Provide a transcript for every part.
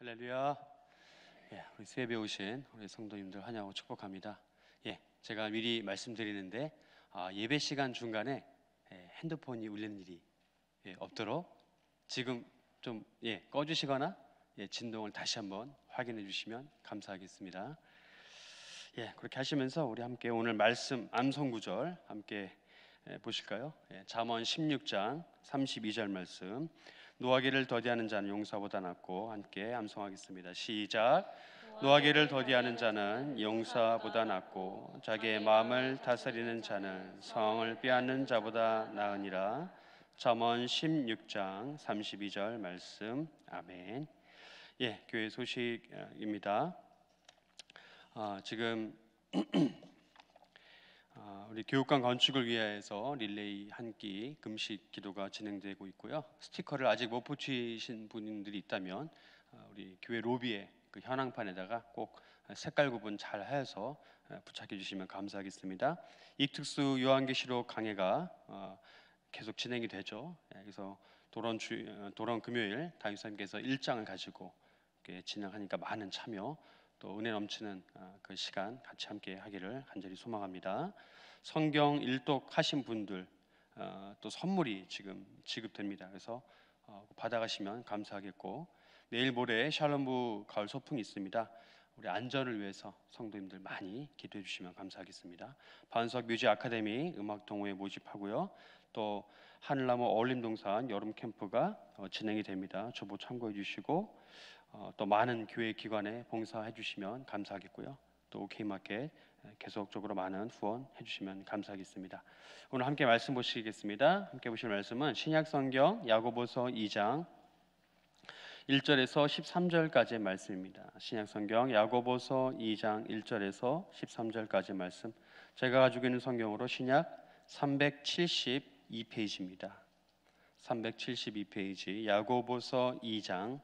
할렐루야. 우리 세배에 오신 우리 성도님들 환영하고 축복합니다. 제가 미리 말씀드리는데 예배 시간 중간에 핸드폰이 울리는 일이 없도록 지금 좀 꺼주시거나 진동을 다시 한번 확인해 주시면 감사하겠습니다. 그렇게 하시면서 우리 함께 오늘 말씀 암송 구절 함께 보실까요? 잠언 16장 32절 말씀. 노하기를 더디하는 자는 용사보다 낫고, 함께 암송하겠습니다. 시작. 노하기를 더디하는 자는 용사보다 낫고, 자기의 마음을 다스리는 자는 성을 빼앗는 자보다 나으니라. 잠언 16장 32절 말씀. 아멘. 교회 소식입니다. 지금 우리 교육관 건축을 위해서 릴레이 한 끼 금식 기도가 진행되고 있고요. 스티커를 아직 못 붙이신 분들이 있다면 우리 교회 로비에 그 현황판에다가 꼭 색깔 구분 잘 해서 부착해 주시면 감사하겠습니다. 이특수 요한계시록 강해가 계속 진행이 되죠. 그래서 도론 금요일 담임선생님께서 1장을 가지고 진행하니까 많은 참여 또 은혜 넘치는 그 시간 같이 함께 하기를 간절히 소망합니다. 성경 일독하신 분들 또 선물이 지금 지급됩니다. 그래서 받아가시면 감사하겠고, 내일 모레 샬롬부 가을 소풍이 있습니다. 우리 안전을 위해서 성도님들 많이 기도해 주시면 감사하겠습니다. 반석 뮤직 아카데미 음악 동호회 모집하고요. 또 하늘나무 어울림동산 여름 캠프가 진행이 됩니다. 정보 참고해 주시고 또 많은 교회 기관에 봉사해 주시면 감사하겠고요. 또 K마켓 계속적으로 많은 후원해 주시면 감사하겠습니다. 오늘 함께 말씀 보시겠습니다. 함께 보실 말씀은 신약성경 야고보서 2장 1절에서 13절까지의 말씀입니다. 신약성경 야고보서 2장 1절에서 13절까지의 말씀, 제가 가지고 있는 성경으로 신약 372페이지입니다. 372페이지 야고보서 2장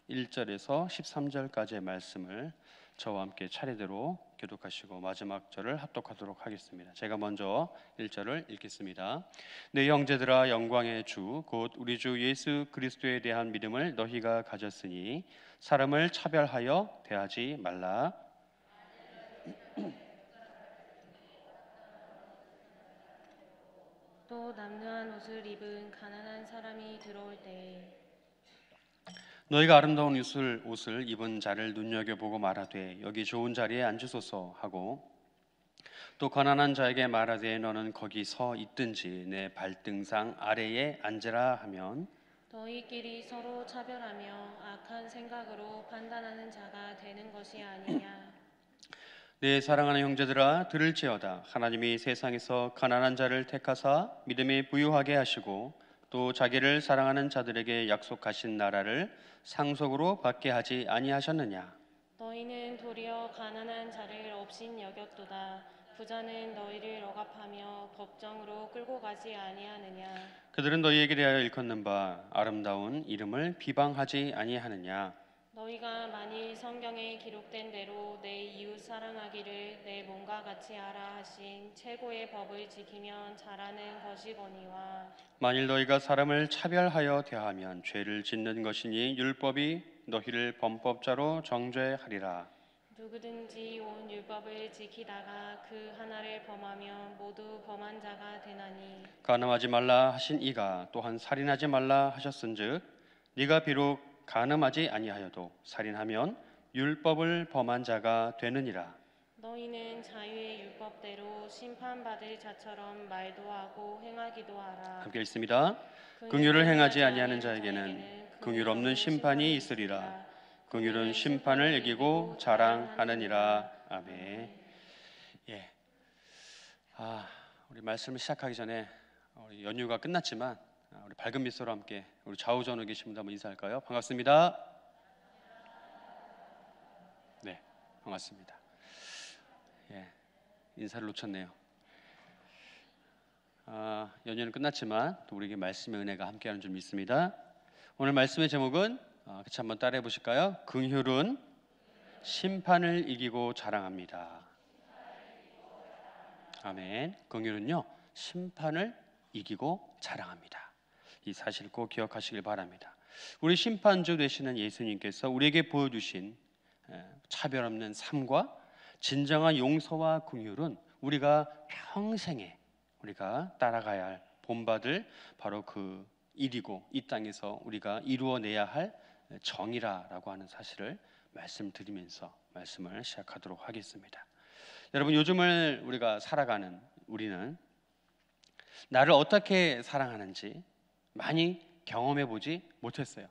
1절에서 13절까지의 말씀을 저와 함께 차례대로 교독하시고 마지막 절을 합독하도록 하겠습니다. 제가 먼저 1절을 읽겠습니다. 내 형제들아, 영광의 주 곧 우리 주 예수 그리스도에 대한 믿음을 너희가 가졌으니 사람을 차별하여 대하지 말라. 또 남루한 옷을 입은 가난한 사람이 들어올 때에 너희가 아름다운 옷을 입은 자를 눈여겨보고 말하되 여기 좋은 자리에 앉으소서 하고, 또 가난한 자에게 말하되 너는 거기 서 있든지 내 발등상 아래에 앉으라 하면 너희끼리 서로 차별하며 악한 생각으로 판단하는 자가 되는 것이 아니냐. 내 사랑하는 형제들아, 들을지어다. 하나님이 세상에서 가난한 자를 택하사 믿음에 부유하게 하시고 또 자기를 사랑하는 자들에게 약속하신 나라를 상속으로 받게 하지 아니하셨느냐. 너희는 도리어 가난한 자를 업신 여겼도다. 부자는 너희를 억압하며 법정으로 끌고 가지 아니하느냐. 그들은 너희에게 대하여 일컫는 바 아름다운 이름을 비방하지 아니하느냐. 너희가 만일 성경에 기록된 대로 내 이웃 사랑하기를 내 몸과 같이 하라 하신 최고의 법을 지키면 잘하는 것이거니와, 만일 너희가 사람을 차별하여 대하면 죄를 짓는 것이니 율법이 너희를 범법자로 정죄하리라. 누구든지 온 율법을 지키다가 그 하나를 범하면 모두 범한 자가 되나니, 간음하지 말라 하신 이가 또한 살인하지 말라 하셨은즉 네가 비록 간음하지 아니하여도 살인하면 율법을 범한 자가 되느니라. 너희는 자유의 율법대로 심판받을 자처럼 말도 하고 행하기도 하라. 함께 읽습니다. 긍휼을 행하지 아니하는 자에게는 긍휼 없는 심판이 있으리라. 긍휼은 심판을 이기고 자랑하느니라. 아멘. 우리 말씀을 시작하기 전에 우리 연휴가 끝났지만 우리 밝은 미소로 함께 우리 좌우전에 계신 분들 한번 인사할까요? 반갑습니다. 네, 반갑습니다. 인사를 놓쳤네요. 연휴는 끝났지만 또 우리에게 말씀의 은혜가 함께하는 줄 믿습니다. 오늘 말씀의 제목은 같이 한번 따라해 보실까요? 긍휼은 심판을 이기고 자랑합니다. 아멘. 긍휼은요, 심판을 이기고 자랑합니다. 이 사실 꼭 기억하시길 바랍니다. 우리 심판주 되시는 예수님께서 우리에게 보여주신 차별 없는 삶과 진정한 용서와 긍휼은 우리가 평생에 우리가 따라가야 할 본받을 바로 그 일이고 이 땅에서 우리가 이루어내야 할 정의라라고 하는 사실을 말씀드리면서 말씀을 시작하도록 하겠습니다. 여러분, 요즘을 우리가 살아가는 우리는 나를 어떻게 사랑하는지 많이 경험해 보지 못했어요.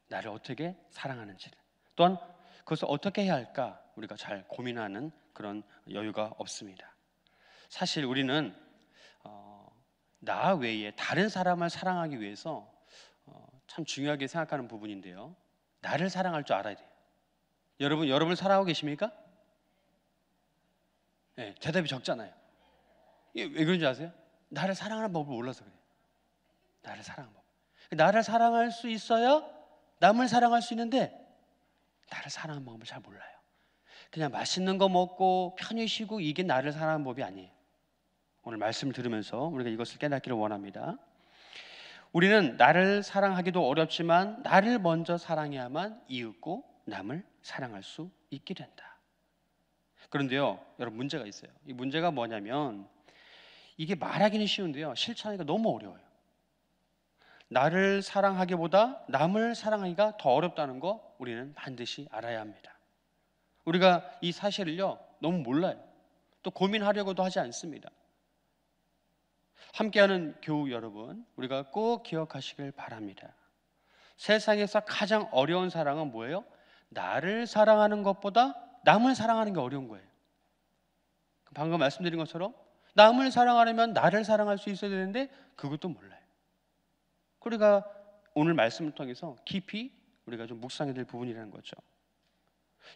나를 어떻게 사랑하는지를, 또한 그것을 어떻게 해야 할까 우리가 잘 고민하는 그런 여유가 없습니다. 사실 우리는 나 외에 다른 사람을 사랑하기 위해서 참 중요하게 생각하는 부분인데요, 나를 사랑할 줄 알아야 돼요. 여러분을 사랑하고 계십니까? 네, 대답이 적잖아요. 이게 왜 그런지 아세요? 나를 사랑하는 법을 몰라서 그래요. 나를 사랑하는 법. 나를 사랑할 수 있어야 남을 사랑할 수 있는데 나를 사랑하는 법을 잘 몰라요. 그냥 맛있는 거 먹고 편히 쉬고 이게 나를 사랑하는 법이 아니에요. 오늘 말씀을 들으면서 우리가 이것을 깨닫기를 원합니다. 우리는 나를 사랑하기도 어렵지만 나를 먼저 사랑해야만 이윽고 남을 사랑할 수 있게 된다. 그런데요, 여러분, 문제가 있어요. 이 문제가 뭐냐면 이게 말하기는 쉬운데요, 실천하기가 너무 어려워요. 나를 사랑하기보다 남을 사랑하기가 더 어렵다는 거 우리는 반드시 알아야 합니다. 우리가 이 사실을요 너무 몰라요. 또 고민하려고도 하지 않습니다. 함께하는 교우 여러분, 우리가 꼭 기억하시길 바랍니다. 세상에서 가장 어려운 사랑은 뭐예요? 나를 사랑하는 것보다 남을 사랑하는 게 어려운 거예요. 방금 말씀드린 것처럼 남을 사랑하려면 나를 사랑할 수 있어야 되는데 그것도 몰라요. 우리가 오늘 말씀을 통해서 깊이 우리가 좀 묵상해야 될 부분이라는 거죠.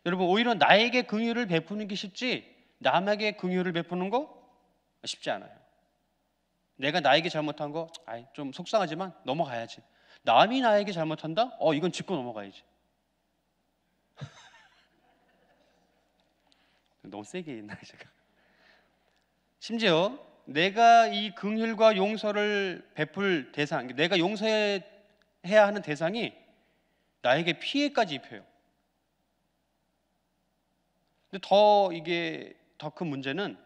여러분, 오히려 나에게 긍휼을 베푸는 게 쉽지 남에게 긍휼을 베푸는 거 쉽지 않아요. 내가 나에게 잘못한 거 좀 속상하지만 넘어가야지. 남이 나에게 잘못한다? 이건 짚고 넘어가야지. 너무 세게 했나요 제가? 심지어 내가 이 긍휼과 용서를 베풀 대상, 내가 용서해야 하는 대상이 나에게 피해까지 입혀요. 근데 이게 더 큰 문제는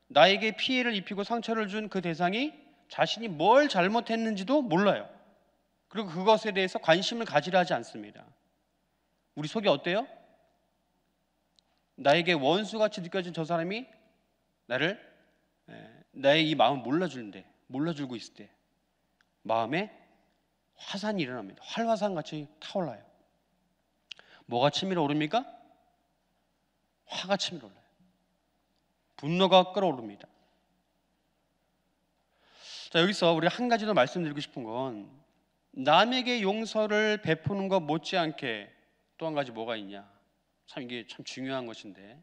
나에게 피해를 입히고 상처를 준 그 대상이 자신이 뭘 잘못했는지도 몰라요. 그리고 그것에 대해서 관심을 가지려 하지 않습니다. 우리 속이 어때요? 나에게 원수같이 느껴진 저 사람이 나의 이 마음을 몰라주고 있을 때 마음에 화산이 일어납니다. 활화산같이 타올라요. 뭐가 치밀어 오릅니까? 화가 치밀어 올라요. 분노가 끓어오릅니다. 자, 여기서 우리 한 가지 더 말씀드리고 싶은 건 남에게 용서를 베푸는 것 못지않게 또 한 가지 뭐가 있냐, 이게 참 중요한 것인데,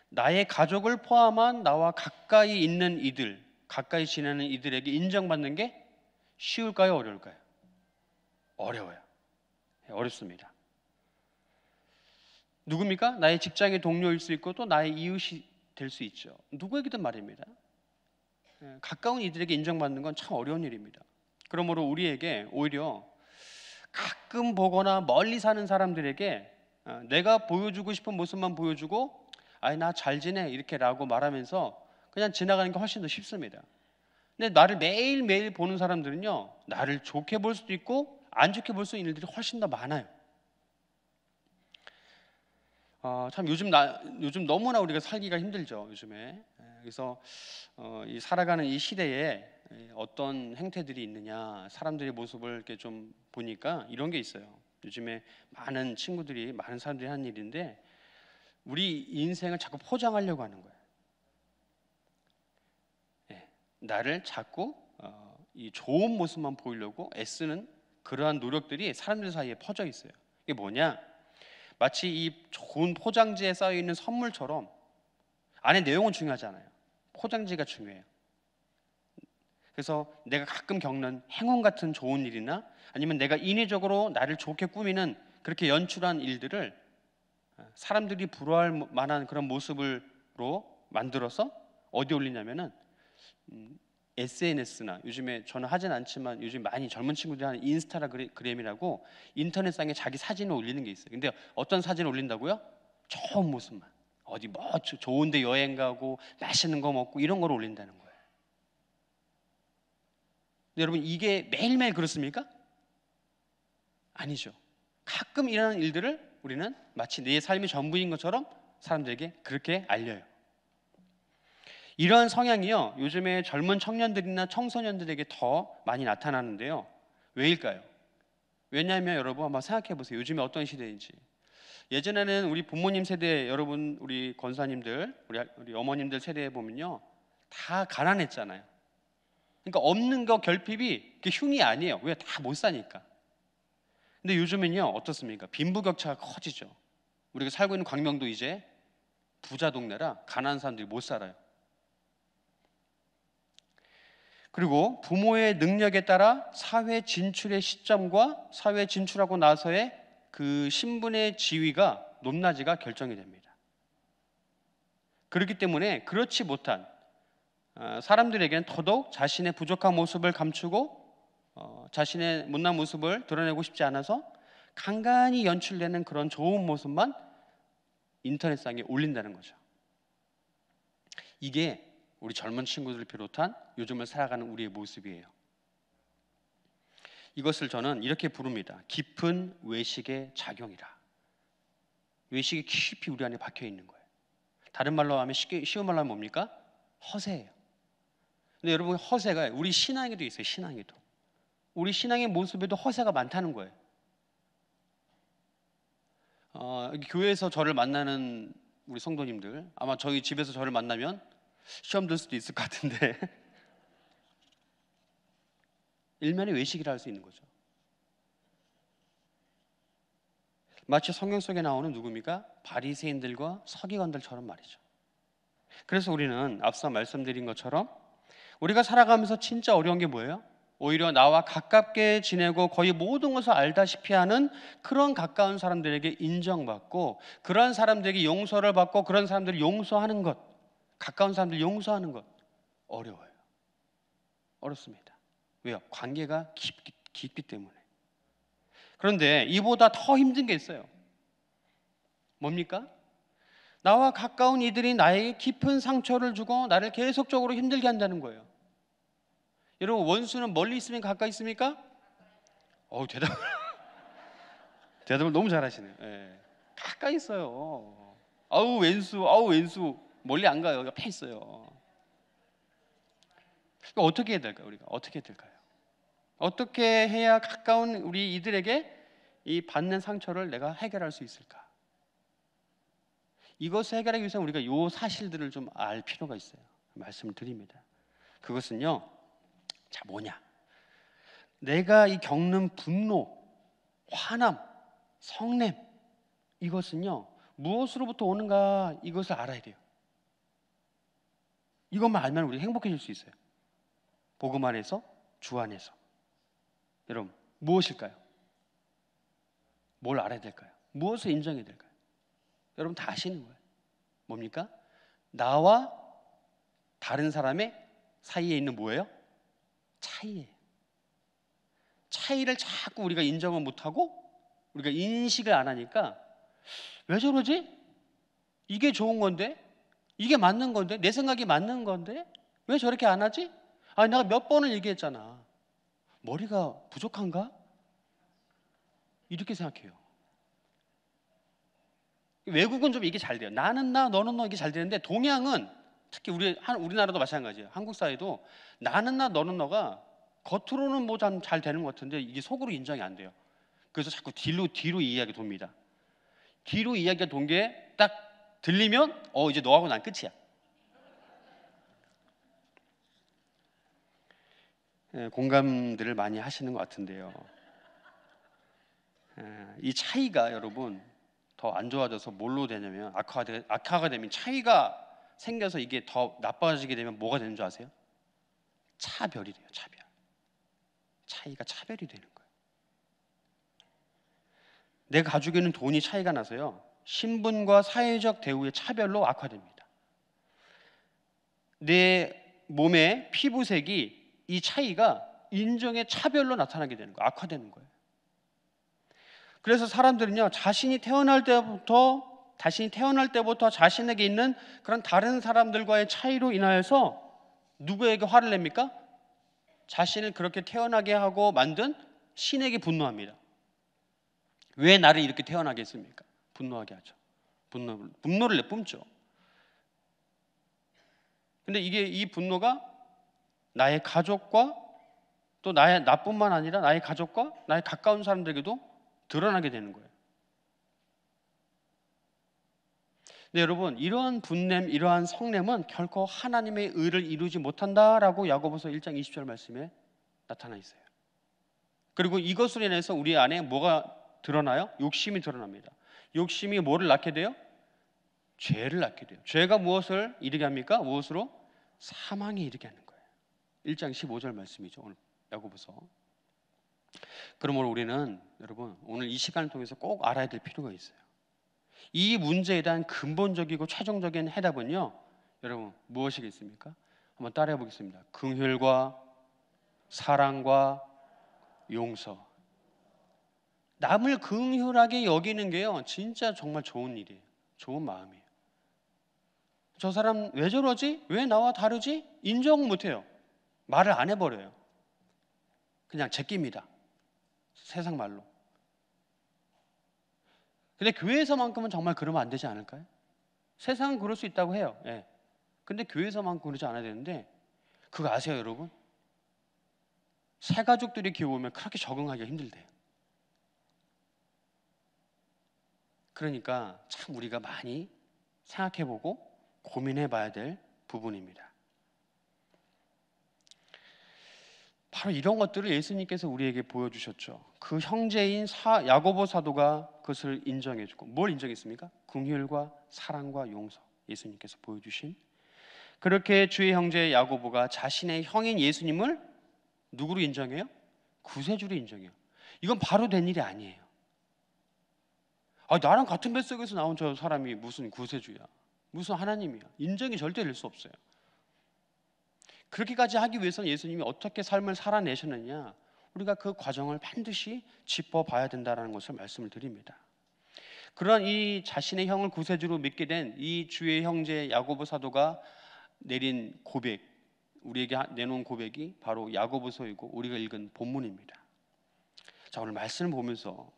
나의 가족을 포함한 나와 가까이 있는 이들, 가까이 지내는 이들에게 인정받는 게 쉬울까요? 어려울까요? 어려워요. 어렵습니다. 누굽니까? 나의 직장의 동료일 수 있고 또 나의 이웃이 될 수 있죠. 누구에게든 말입니다. 가까운 이들에게 인정받는 건 참 어려운 일입니다. 그러므로 우리에게 오히려 가끔 보거나 멀리 사는 사람들에게 내가 보여주고 싶은 모습만 보여주고 나 잘 지내 이렇게라고 말하면서 그냥 지나가는 게 훨씬 더 쉽습니다. 근데 나를 매일매일 보는 사람들은요, 나를 좋게 볼 수도 있고 안 좋게 볼 수 있는 일들이 훨씬 더 많아요. 참 요즘 너무나 우리가 살기가 힘들죠, 요즘에. 그래서 이 살아가는 이 시대에 어떤 행태들이 있느냐, 사람들의 모습을 이렇게 좀 보니까 이런 게 있어요. 요즘에 많은 사람들이 하는 일인데, 우리 인생을 자꾸 포장하려고 하는 거예요. 나를 자꾸 이 좋은 모습만 보이려고 애쓰는 그러한 노력들이 사람들 사이에 퍼져 있어요. 이게 뭐냐? 마치 이 좋은 포장지에 쌓여 있는 선물처럼 안에 내용은 중요하지 않아요. 포장지가 중요해요. 그래서 내가 가끔 겪는 행운 같은 좋은 일이나 아니면 내가 인위적으로 나를 좋게 꾸미는 그렇게 연출한 일들을 사람들이 부러워할 만한 그런 모습으로 만들어서 어디 올리냐면은 SNS나 요즘에 저는 하진 않지만 요즘 많이 젊은 친구들이 하는 인스타그램이라고 인터넷상에 자기 사진을 올리는 게 있어요. 근데 어떤 사진을 올린다고요? 좋은 모습만, 어디 뭐 좋은데 여행 가고 맛있는 거 먹고 이런 걸 올린다는 거예요. 근데 여러분, 이게 매일매일 그렇습니까? 아니죠. 가끔 일어나는 일들을 우리는 마치 내 삶이 전부인 것처럼 사람들에게 그렇게 알려요. 이런 성향이요, 요즘에 젊은 청년들이나 청소년들에게 더 많이 나타나는데요. 왜일까요? 왜냐하면 여러분 한번 생각해 보세요. 요즘에 어떤 시대인지. 예전에는 우리 부모님 세대, 여러분 우리 권사님들, 우리 어머님들 세대에 보면요, 다 가난했잖아요. 그러니까 없는 거 결핍이 그게 흉이 아니에요. 왜? 다 못 사니까. 근데 요즘은요, 어떻습니까? 빈부격차가 커지죠. 우리가 살고 있는 광명도 이제 부자 동네라 가난한 사람들이 못 살아요. 그리고 부모의 능력에 따라 사회 진출의 시점과 사회 진출하고 나서의 그 신분의 지위가 높낮이가 결정이 됩니다. 그렇기 때문에 그렇지 못한 사람들에게는 더더욱 자신의 부족한 모습을 감추고 자신의 못난 모습을 드러내고 싶지 않아서 간간히 연출되는 그런 좋은 모습만 인터넷상에 올린다는 거죠. 이게 우리 젊은 친구들을 비롯한 요즘을 살아가는 우리의 모습이에요. 이것을 저는 이렇게 부릅니다. 깊은 외식의 작용이라. 외식이 깊이 우리 안에 박혀 있는 거예요. 다른 말로 하면 쉬운 말로 하면 뭡니까? 허세예요. 근데 여러분, 허세가 우리 신앙에도 있어요. 신앙에도. 우리 신앙의 모습에도 허세가 많다는 거예요. 교회에서 저를 만나는 우리 성도님들, 아마 저희 집에서 저를 만나면 시험 들 수도 있을 것 같은데 일면의 외식이라 할 수 있는 거죠. 마치 성경 속에 나오는 누굽니까? 바리새인들과 서기관들처럼 말이죠. 그래서 우리는 앞서 말씀드린 것처럼 우리가 살아가면서 진짜 어려운 게 뭐예요? 오히려 나와 가깝게 지내고 거의 모든 것을 알다시피 하는 그런 가까운 사람들에게 인정받고 그런 사람들에게 용서를 받고 그런 사람들을 용서하는 것, 가까운 사람들 용서하는 것 어려워요. 어렵습니다. 왜요? 관계가 깊기 때문에. 그런데 이보다 더 힘든 게 있어요. 뭡니까? 나와 가까운 이들이 나에게 깊은 상처를 주고 나를 계속적으로 힘들게 한다는 거예요. 여러분, 원수는 멀리 있으면 가까이 있습니까? 대답을 너무 잘하시네요. 예. 가까이 있어요. 아우 왼수 멀리 안 가요. 옆에 있어요. 그러니까 어떻게 해야 될까요? 우리가 어떻게 해야 될까요? 어떻게 해야 가까운 우리 이들에게 이 받는 상처를 내가 해결할 수 있을까? 이것을 해결하기 위해서 우리가 이 사실들을 좀 알 필요가 있어요. 말씀을 드립니다. 그것은요, 자, 뭐냐? 내가 이 겪는 분노, 화남, 성냄, 이것은요 무엇으로부터 오는가, 이것을 알아야 돼요. 이것만 알면 우리 행복해질 수 있어요. 복음 안에서, 주 안에서. 여러분, 무엇일까요? 뭘 알아야 될까요? 무엇을 인정해야 될까요? 여러분 다 아시는 거예요. 뭡니까? 나와 다른 사람의 사이에 있는 뭐예요? 차이예요. 차이를 자꾸 우리가 인정을 못하고 우리가 인식을 안 하니까 왜 저러지? 이게 좋은 건데, 이게 맞는 건데, 내 생각이 맞는 건데 왜 저렇게 안 하지? 아니, 내가 몇 번을 얘기했잖아. 머리가 부족한가? 이렇게 생각해요. 외국은 좀 이게 잘 돼요. 나는 나, 너는 너, 이게 잘 되는데 동양은 특히 우리나라도 마찬가지예요. 한국 사회도 나는 나, 너는 너가 겉으로는 뭐 잘 되는 것 같은데 이게 속으로 인정이 안 돼요. 그래서 자꾸 뒤로 이야기 돕니다. 뒤로 이야기가 돈 게 딱 들리면 이제 너하고 난 끝이야. 공감들을 많이 하시는 것 같은데요. 이 차이가 여러분 더 안 좋아져서 뭘로 되냐면 악화가 되면 차이가 생겨서 이게 더 나빠지게 되면 뭐가 되는 줄 아세요? 차별이 돼요. 차별. 차이가 차별이 되는 거예요. 내가 가지고 있는 돈이 차이가 나서요, 신분과 사회적 대우의 차별로 악화됩니다. 내 몸의 피부색이 이 차이가 인종의 차별로 나타나게 되는 거예요. 악화되는 거예요. 그래서 사람들은요, 자신이 태어날 때부터 자신에게 있는 그런 다른 사람들과의 차이로 인하여서 누구에게 화를 냅니까? 자신을 그렇게 태어나게 하고 만든 신에게 분노합니다. 왜 나를 이렇게 태어나게 했습니까? 분노하게 하죠. 분노를 내뿜죠. 근데 이 분노가 나의 가족과 또 나뿐만 아니라 나의 가족과 나의 가까운 사람들에게도 드러나게 되는 거예요. 근데 여러분, 이러한 분냄, 이러한 성냄은 결코 하나님의 의를 이루지 못한다라고 야고보서 1장 20절 말씀에 나타나 있어요. 그리고 이것으로 인해서 우리 안에 뭐가 드러나요? 욕심이 드러납니다. 욕심이 뭐를 낳게 돼요? 죄를 낳게 돼요. 죄가 무엇을 이르게 합니까? 무엇으로? 사망에 이르게 하는 거예요. 1장 15절 말씀이죠. 오늘 야고보서. 그러므로 우리는 여러분 오늘 이 시간을 통해서 꼭 알아야 될 필요가 있어요. 이 문제에 대한 근본적이고 최종적인 해답은요, 여러분 무엇이겠습니까? 한번 따라해 보겠습니다. 긍휼과 사랑과 용서. 남을 긍휼하게 여기는 게요, 진짜 정말 좋은 일이에요. 좋은 마음이에요. 저 사람 왜 저러지? 왜 나와 다르지? 인정 못해요. 말을 안 해버려요. 그냥 제낍니다. 세상 말로. 근데 교회에서만큼은 정말 그러면 안 되지 않을까요? 세상은 그럴 수 있다고 해요. 예. 근데 교회에서만큼 그러지 않아야 되는데, 그거 아세요, 여러분? 새 가족들이 교회 오면 그렇게 적응하기가 힘들대요. 그러니까 참 우리가 많이 생각해보고 고민해봐야 될 부분입니다. 바로 이런 것들을 예수님께서 우리에게 보여주셨죠. 그 형제인 야고보 사도가 그것을 인정해주고, 뭘 인정했습니까? 긍휼과 사랑과 용서. 예수님께서 보여주신, 그렇게 주의 형제 야고보가 자신의 형인 예수님을 누구로 인정해요? 구세주로 인정해요. 이건 바로 된 일이 아니에요. 나랑 같은 뱃속에서 나온 저 사람이 무슨 구세주야, 무슨 하나님이야. 인정이 절대 될 수 없어요. 그렇게까지 하기 위해서는 예수님이 어떻게 삶을 살아내셨느냐, 우리가 그 과정을 반드시 짚어봐야 된다는 것을 말씀을 드립니다. 그러한 이 자신의 형을 구세주로 믿게 된 이 주의 형제 야고보 사도가 내린 고백, 우리에게 내놓은 고백이 바로 야고보서이고 우리가 읽은 본문입니다. 자, 오늘 말씀을 보면서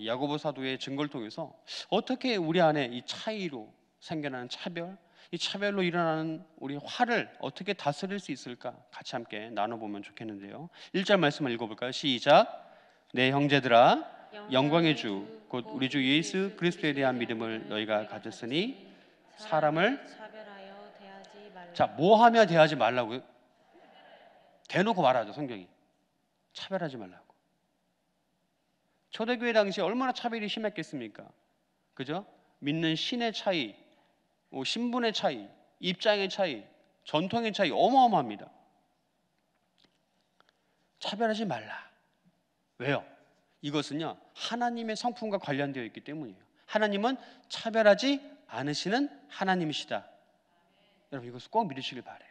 야고보 사도의 증거를 통해서 어떻게 우리 안에 이 차이로 생겨나는 차별, 이 차별로 일어나는 우리 화를 어떻게 다스릴 수 있을까 같이 함께 나눠보면 좋겠는데요. 1절 말씀을 읽어볼까요? 시작. 내 형제들아, 영광의 주 곧 우리 주 예수 그리스도에 대한 믿음을 너희가 가졌으니 사람을 차별하여 대하지 말라. 자, 뭐 하며 대하지 말라고요? 대놓고 말하죠, 성경이. 차별하지 말라고. 초대교회 당시에 얼마나 차별이 심했겠습니까? 그죠? 믿는 신의 차이, 신분의 차이, 입장의 차이, 전통의 차이 어마어마합니다. 차별하지 말라. 왜요? 이것은요, 하나님의 성품과 관련되어 있기 때문이에요. 하나님은 차별하지 않으시는 하나님이시다. 여러분 이것을 꼭 믿으시길 바라요.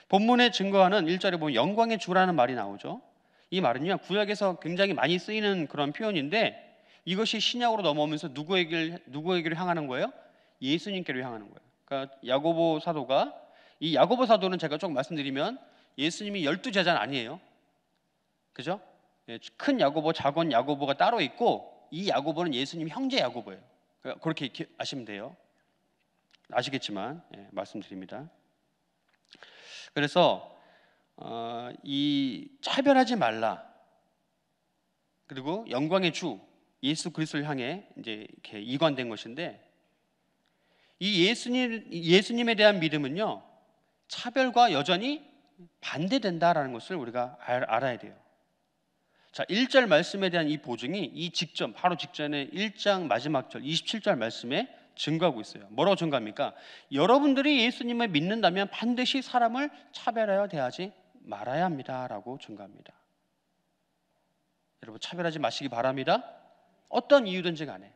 본문의 증거하는 1절에 보면 영광의 주라는 말이 나오죠. 이 말은요, 구약에서 굉장히 많이 쓰이는 그런 표현인데, 이것이 신약으로 넘어오면서 누구에게를 향하는 거예요? 예수님께로 향하는 거예요. 그러니까 야고보 사도가, 이 야고보 사도는 제가 좀 말씀드리면 예수님이 12제자는 아니에요. 그죠? 큰 야고보, 작은 야고보가 따로 있고, 이 야고보는 예수님 형제 야고보예요. 그렇게 아시면 돼요. 아시겠지만 말씀드립니다. 그래서 이 차별하지 말라, 그리고 영광의 주 예수 그리스도를 향해 이제 이렇게 이관된 것인데, 이 예수님에 대한 믿음은요, 차별과 여전히 반대된다라는 것을 우리가 알아야 돼요. 자, 1절 말씀에 대한 이 보증이 이 직전, 바로 직전에 1장 마지막 절 27절 말씀에 증거하고 있어요. 뭐라고 증거합니까? 여러분들이 예수님을 믿는다면 반드시 사람을 차별하여 대하지 말아야 합니다라고 증거합니다. 여러분 차별하지 마시기 바랍니다. 어떤 이유든지 간에.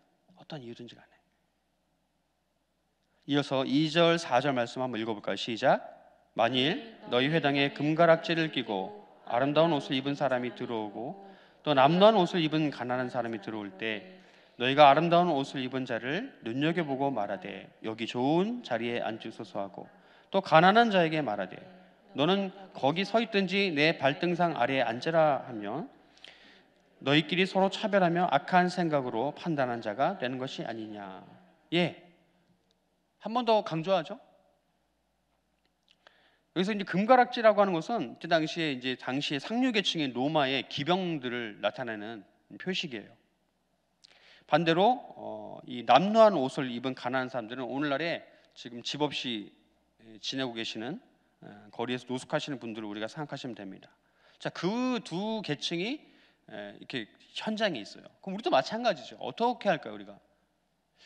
이어서 2절, 4절 말씀 한번 읽어볼까요? 시작. 만일 너희 회당에 금가락지를 끼고 아름다운 옷을 입은 사람이 들어오고 또 남루한 옷을 입은 가난한 사람이 들어올 때 너희가 아름다운 옷을 입은 자를 눈여겨보고 말하되 여기 좋은 자리에 앉으소서 하고 또 가난한 자에게 말하되 너는 거기 서 있든지 내 발등상 아래에 앉으라 하면 너희끼리 서로 차별하며 악한 생각으로 판단한 자가 되는 것이 아니냐. 예, 한 번 더 강조하죠. 여기서 이제 금가락지라고 하는 것은 그때 당시에 이제 당시의 상류계층인 로마의 기병들을 나타내는 표식이에요. 반대로 이 남루한 옷을 입은 가난한 사람들은 오늘날에 지금 집 없이 지내고 계시는 거리에서 노숙하시는 분들을 우리가 생각하시면 됩니다. 자, 그 두 계층이 이렇게 현장에 있어요. 그럼 우리도 마찬가지죠. 어떻게 할까요, 우리가?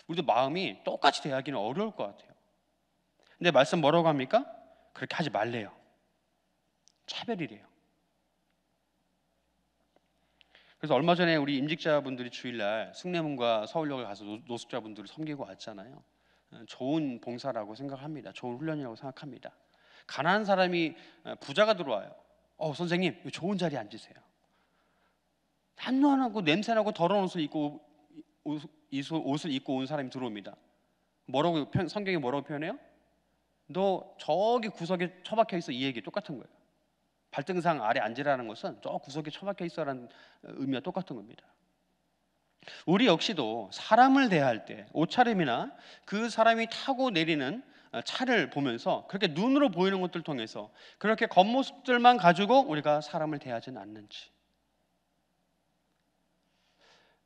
우리도 마음이 똑같이 대하기는 어려울 것 같아요. 근데 말씀 뭐라고 합니까? 그렇게 하지 말래요. 차별이래요. 그래서 얼마 전에 우리 임직자분들이 주일날 숭례문과 서울역을 가서 노숙자분들을 섬기고 왔잖아요. 좋은 봉사라고 생각합니다. 좋은 훈련이라고 생각합니다. 가난한 사람이 부자가 들어와요. 선생님, 좋은 자리에 앉으세요. 한눈하고 냄새나고 더러운 옷을 입고 온 사람이 들어옵니다. 성경이 뭐라고 표현해요? 너 저기 구석에 처박혀 있어. 이 얘기 똑같은 거예요. 발등상 아래 앉으라는 것은 저 구석에 처박혀 있어라는 의미와 똑같은 겁니다. 우리 역시도 사람을 대할 때 옷차림이나 그 사람이 타고 내리는 차를 보면서 그렇게 눈으로 보이는 것들 통해서 그렇게 겉모습들만 가지고 우리가 사람을 대하지는 않는지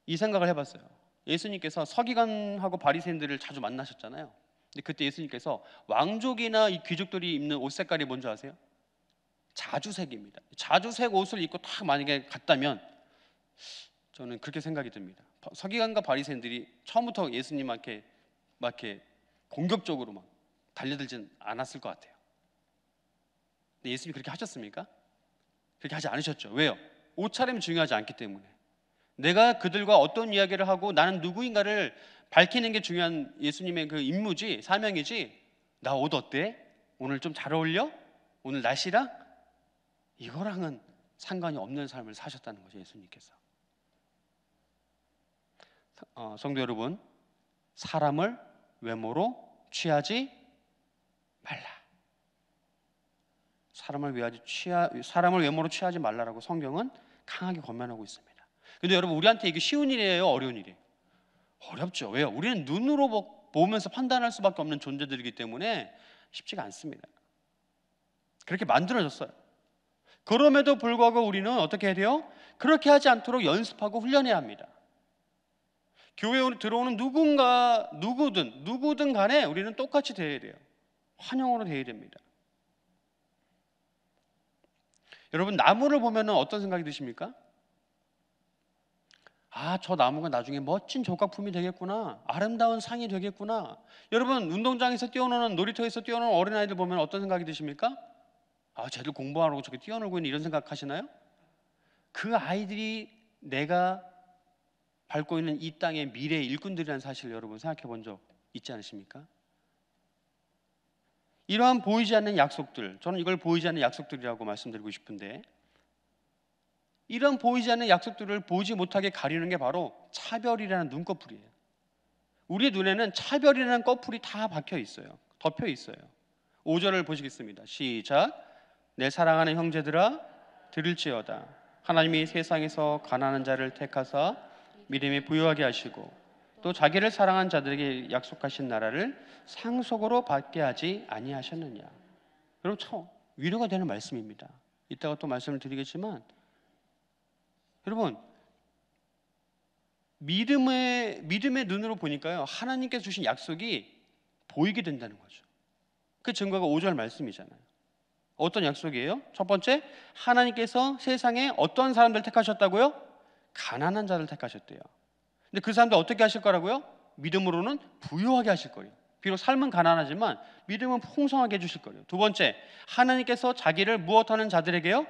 이 생각을 해봤어요. 예수님께서 서기관하고 바리새인들을 자주 만나셨잖아요. 근데 그때 예수님께서 왕족이나 이 귀족들이 입는 옷 색깔이 뭔지 아세요? 자주색입니다. 자주색 옷을 입고 딱 만약에 갔다면 저는 그렇게 생각이 듭니다. 서기관과 바리새인들이 처음부터 예수님한테 막 이렇게 공격적으로 막 달려들진 않았을 것 같아요. 근데 예수님이 그렇게 하셨습니까? 그렇게 하지 않으셨죠. 왜요? 옷차림이 중요하지 않기 때문에. 내가 그들과 어떤 이야기를 하고 나는 누구인가를 밝히는 게 중요한 예수님의 그 임무지, 사명이지. 나 옷 어때? 오늘 좀 잘 어울려? 오늘 날씨랑? 이거랑은 상관이 없는 삶을 사셨다는 거죠, 예수님께서. 성도 여러분, 사람을 외모로 취하지 말라. 사람을 외모로 취하지 말라라고 성경은 강하게 권면하고 있습니다. 근데 여러분, 우리한테 이게 쉬운 일이에요, 어려운 일이에요? 어렵죠. 왜요? 우리는 눈으로 보면서 판단할 수밖에 없는 존재들이기 때문에 쉽지가 않습니다. 그렇게 만들어졌어요. 그럼에도 불구하고 우리는 어떻게 해야 돼요? 그렇게 하지 않도록 연습하고 훈련해야 합니다. 교회에 들어오는 누구든 간에 우리는 똑같이 대해야 돼요. 환영으로 대해야 됩니다. 여러분, 나무를 보면 어떤 생각이 드십니까? 저 나무가 나중에 멋진 조각품이 되겠구나. 아름다운 상이 되겠구나. 여러분, 운동장에서 뛰어노는, 놀이터에서 뛰어노는 어린아이들 보면 어떤 생각이 드십니까? 쟤들 공부하라고 저렇게 뛰어놀고 있는, 이런 생각하시나요? 그 아이들이 내가 밟고 있는 이 땅의 미래의 일꾼들이라는 사실을 여러분 생각해 본 적 있지 않으십니까? 이러한 보이지 않는 약속들, 저는 이걸 보이지 않는 약속들이라고 말씀드리고 싶은데, 이런 보이지 않는 약속들을 보지 못하게 가리는 게 바로 차별이라는 눈꺼풀이에요. 우리 눈에는 차별이라는 꺼풀이 다 박혀 있어요. 덮여 있어요. 5절을 보시겠습니다. 시작. 내 사랑하는 형제들아, 들을지어다. 하나님이 세상에서 가난한 자를 택하사 믿음에 부유하게 하시고 또 자기를 사랑한 자들에게 약속하신 나라를 상속으로 받게 하지 아니하셨느냐. 여러분, 참 위로가 되는 말씀입니다. 이따가 또 말씀을 드리겠지만, 여러분, 믿음의 눈으로 보니까요, 하나님께서 주신 약속이 보이게 된다는 거죠. 그 증거가 5절 말씀이잖아요. 어떤 약속이에요? 첫 번째, 하나님께서 세상에 어떤 사람들 택하셨다고요? 가난한 자를 택하셨대요. 근데 그 사람들 어떻게 하실 거라고요? 믿음으로는 부유하게 하실 거예요. 비록 삶은 가난하지만 믿음은 풍성하게 해주실 거예요. 두 번째, 하나님께서 자기를 무엇하는 자들에게요?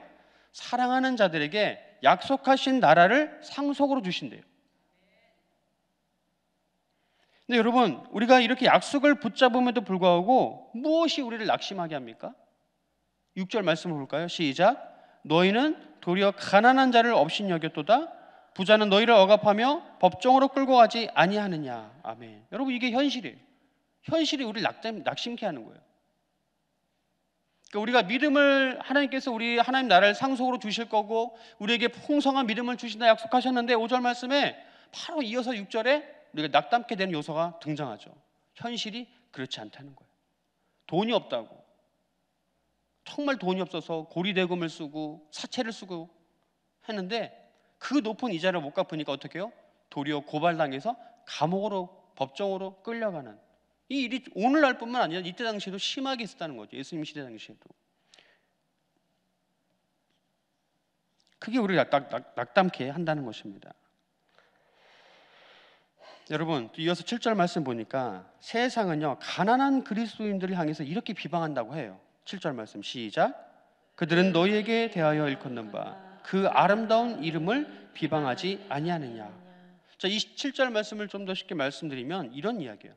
사랑하는 자들에게 약속하신 나라를 상속으로 주신대요. 근데 여러분, 우리가 이렇게 약속을 붙잡음에도 불구하고 무엇이 우리를 낙심하게 합니까? 6절 말씀을 볼까요? 시작. 너희는 도리어 가난한 자를 업신여겼도다. 부자는 너희를 억압하며 법정으로 끌고 가지 아니하느냐. 아멘. 여러분, 이게 현실이에요. 현실이 우리를 낙심케 하는 거예요. 그러니까 우리가 믿음을, 하나님께서 우리 하나님 나라를 상속으로 주실 거고 우리에게 풍성한 믿음을 주신다 약속하셨는데 5절 말씀에 바로 이어서 6절에 우리가 낙담케 되는 요소가 등장하죠. 현실이 그렇지 않다는 거예요. 돈이 없다고, 정말 돈이 없어서 고리대금을 쓰고 사채를 쓰고 했는데 그 높은 이자를 못 갚으니까 어떻게 해요? 도리어 고발당해서 감옥으로, 법정으로 끌려가는 이 일이 오늘날뿐만 아니라 이때 당시에도 심하게 있었다는 거죠. 예수님 시대 당시에도. 그게 우리를 낙담케 한다는 것입니다. 여러분, 이어서 7절 말씀 보니까 세상은요 가난한 그리스도인들을 향해서 이렇게 비방한다고 해요. 7절 말씀 시작. 그들은 너희에게 대하여 일컫는 바 그 아름다운 이름을 비방하지 아니하느냐. 자, 이 7절 말씀을 좀 더 쉽게 말씀드리면 이런 이야기예요.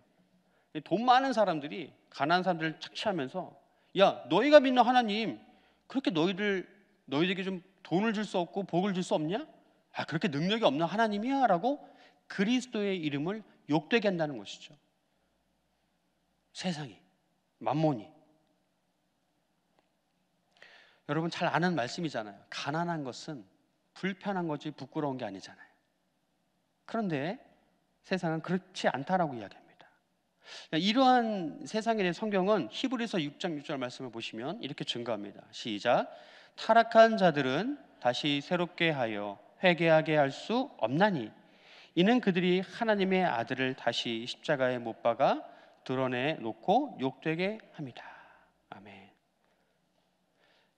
돈 많은 사람들이 가난한 사람들을 착취하면서 야, 너희가 믿는 하나님 그렇게 너희들에게 좀 돈을 줄 수 없고 복을 줄 수 없냐? 아, 그렇게 능력이 없는 하나님이야? 라고 그리스도의 이름을 욕되게 한다는 것이죠. 세상이, 만몬이. 여러분 잘 아는 말씀이잖아요. 가난한 것은 불편한 거지 부끄러운 게 아니잖아요. 그런데 세상은 그렇지 않다라고 이야기합니다. 이러한 세상에 대해 성경은 히브리서 6장 6절 말씀을 보시면 이렇게 증거합니다. 시작. 타락한 자들은 다시 새롭게 하여 회개하게 할 수 없나니 이는 그들이 하나님의 아들을 다시 십자가에 못 박아 드러내 놓고 욕되게 합니다. 아멘.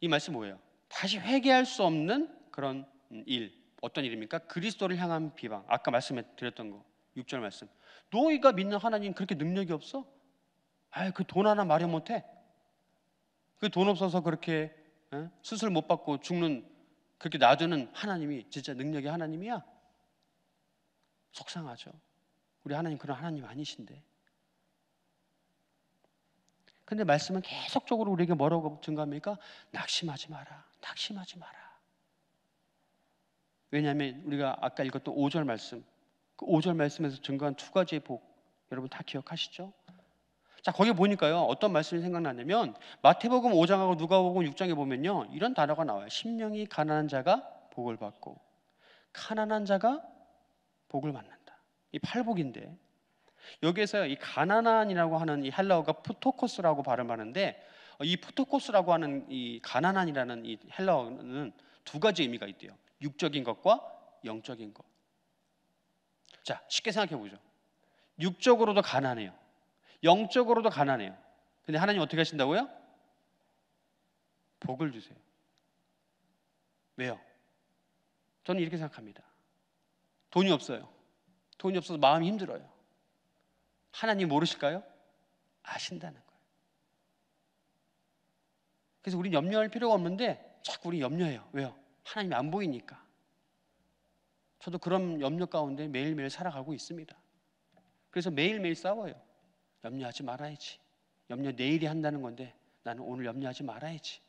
이 말씀 뭐예요? 다시 회개할 수 없는 그런 일. 어떤 일입니까? 그리스도를 향한 비방. 아까 말씀해 드렸던 거 6절 말씀. 너희가 믿는 하나님 그렇게 능력이 없어? 아, 그 돈 하나 마련 못해? 그 돈 없어서 그렇게 수술 못 받고 죽는 그렇게 놔두는 하나님이 진짜 능력의 하나님이야? 속상하죠. 우리 하나님 그런 하나님 아니신데. 근데 말씀은 계속적으로 우리에게 뭐라고 증가합니까? 낙심하지 마라. 낙심하지 마라. 왜냐하면 우리가 아까 읽었던 5절 말씀, 그 5절 말씀에서 증거한 두 가지의 복, 여러분 다 기억하시죠? 자, 거기 보니까요 어떤 말씀이 생각나냐면 마태복음 5장하고 누가복음 6장에 보면요 이런 단어가 나와요. 심령이 가난한 자가 복을 받고 가난한 자가 복을 받는다. 이 팔복인데 여기에서 이 가난한이라고 하는 이 헬라어가 푸토코스라고 발음하는데 이 푸토코스라고 하는 이 가난한이라는 이 헬라어는 두 가지 의미가 있대요. 육적인 것과 영적인 것. 자, 쉽게 생각해 보죠. 육적으로도 가난해요. 영적으로도 가난해요. 근데 하나님 어떻게 하신다고요? 복을 주세요. 왜요? 저는 이렇게 생각합니다. 돈이 없어요. 돈이 없어서 마음이 힘들어요. 하나님 모르실까요? 아신다는 거예요. 그래서 우리는 염려할 필요가 없는데 자꾸 우리 염려해요. 왜요? 하나님이 안 보이니까. 저도 그런 염려 가운데 매일매일 살아가고 있습니다. 그래서 매일매일 싸워요. 염려하지 말아야지. 염려 내일이 한다는 건데 나는 오늘 염려하지 말아야지.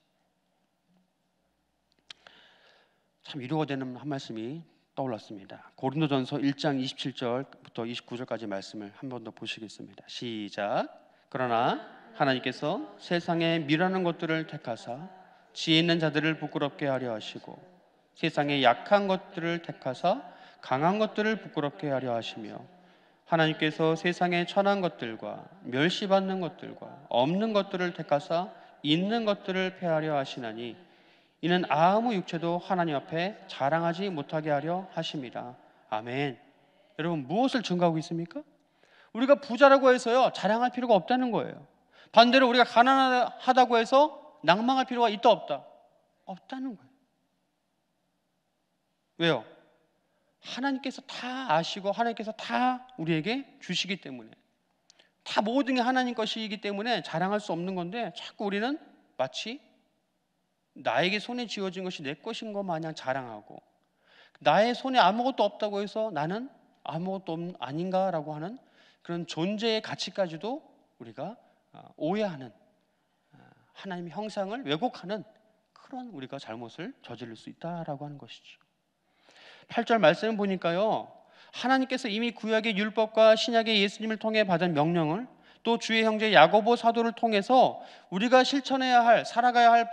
참 위로가 되는 한 말씀이 떠올랐습니다. 고린도전서 1장 27절부터 29절까지 말씀을 한 번 더 보시겠습니다. 시작. 그러나 하나님께서 세상에 미련한 것들을 택하사 지혜 있는 자들을 부끄럽게 하려 하시고 세상에 약한 것들을 택하사 강한 것들을 부끄럽게 하려 하시며 하나님께서 세상에 천한 것들과 멸시받는 것들과 없는 것들을 택하사 있는 것들을 폐하려 하시나니 이는 아무 육체도 하나님 앞에 자랑하지 못하게 하려 하심이라. 아멘. 여러분 무엇을 증거하고 있습니까? 우리가 부자라고 해서요 자랑할 필요가 없다는 거예요. 반대로 우리가 가난하다고 해서 낭망할 필요가 있다 없다? 없다는 거예요. 왜요? 하나님께서 다 아시고 하나님께서 다 우리에게 주시기 때문에 다 모든 게 하나님 것이기 때문에 자랑할 수 없는 건데 자꾸 우리는 마치 나에게 손에 쥐어진 것이 내 것인 것 마냥 자랑하고 나의 손에 아무것도 없다고 해서 나는 아무것도 아닌가라고 하는 그런 존재의 가치까지도 우리가 오해하는, 하나님의 형상을 왜곡하는 그런 우리가 잘못을 저지를 수 있다라고 하는 것이죠. 8절 말씀을 보니까요, 하나님께서 이미 구약의 율법과 신약의 예수님을 통해 받은 명령을 또 주의 형제 야고보 사도를 통해서 우리가 실천해야 할, 살아가야 할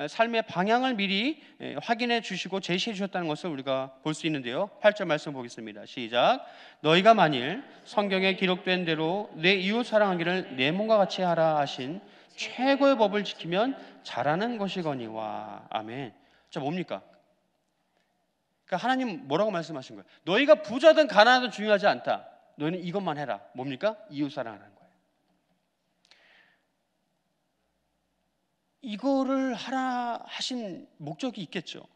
삶의 방향을 미리 확인해 주시고 제시해 주셨다는 것을 우리가 볼 수 있는데요. 8절 말씀 보겠습니다. 시작. 너희가 만일 성경에 기록된 대로 내 이웃 사랑하기를 내 몸과 같이 하라 하신 최고의 법을 지키면 잘하는 것이거니와. 아멘. 자, 뭡니까? 그러니까 하나님 뭐라고 말씀하신 거예요? 너희가 부자든 가난하든 중요하지 않다. 너희는 이것만 해라. 뭡니까? 이웃 사랑하는 거예요. 이거를 하라 하신 목적이 있겠죠.